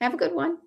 Have a good one.